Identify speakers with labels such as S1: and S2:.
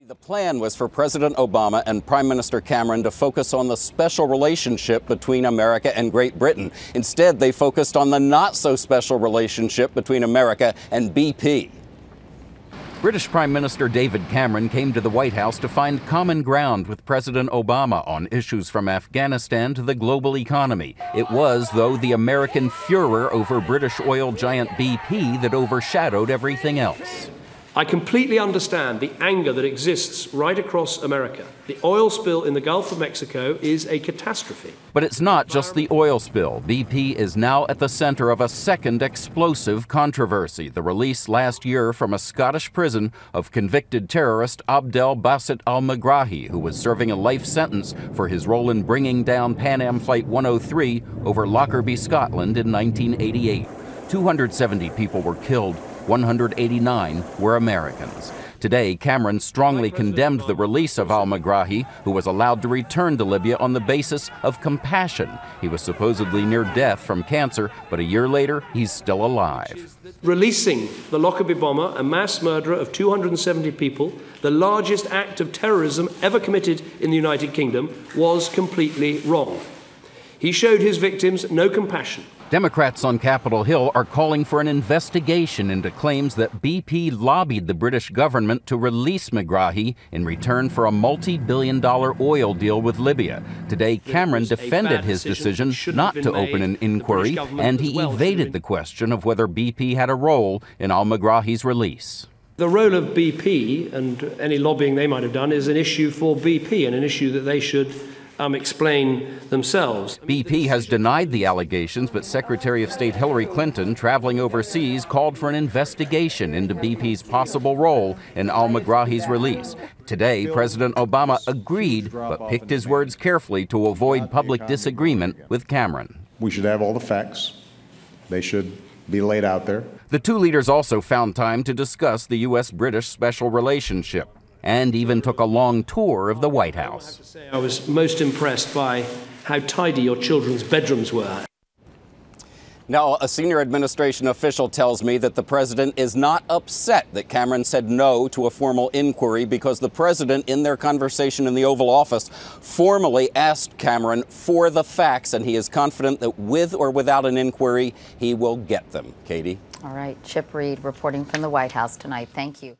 S1: The plan was for President Obama and Prime Minister Cameron to focus on the special relationship between America and Great Britain. Instead, they focused on the not-so-special relationship between America and BP. British Prime Minister David Cameron came to the White House to find common ground with President Obama on issues from Afghanistan to the global economy. It was, though, the American furor over British oil giant BP that overshadowed everything else.
S2: I completely understand the anger that exists right across America. The oil spill in the Gulf of Mexico is a catastrophe.
S1: But it's not just the oil spill. BP is now at the center of a second explosive controversy, the release last year from a Scottish prison of convicted terrorist Abdel Basset al-Megrahi, who was serving a life sentence for his role in bringing down Pan Am Flight 103 over Lockerbie, Scotland in 1988. 270 people were killed. 189 were Americans. Today, Cameron strongly condemned the release of al-Megrahi, who was allowed to return to Libya on the basis of compassion. He was supposedly near death from cancer, but a year later, he's still alive.
S2: Releasing the Lockerbie bomber, a mass murderer of 270 people, the largest act of terrorism ever committed in the United Kingdom, was completely wrong. He showed his victims no compassion.
S1: Democrats on Capitol Hill are calling for an investigation into claims that BP lobbied the British government to release Megrahi in return for a multi-billion-dollar oil deal with Libya. Today, Cameron defended his decision not to open an inquiry, and he evaded the question of whether BP had a role in al-Megrahi's release.
S2: The role of BP and any lobbying they might have done is an issue for BP and an issue that they should explain themselves.
S1: BP has denied the allegations, but Secretary of State Hillary Clinton, traveling overseas, called for an investigation into BP's possible role in al-Megrahi's release. Today, President Obama agreed, but picked his words carefully to avoid public disagreement with Cameron.
S3: We should have all the facts. They should be laid out there.
S1: The two leaders also found time to discuss the U.S.-British special relationship, and even took a long tour of the White House.
S2: I was most impressed by how tidy your children's bedrooms were.
S1: Now, a senior administration official tells me that the president is not upset that Cameron said no to a formal inquiry because the president, in their conversation in the Oval Office, formally asked Cameron for the facts, and he is confident that with or without an inquiry, he will get them. Katie?
S4: All right, Reid reporting from the White House tonight. Thank you.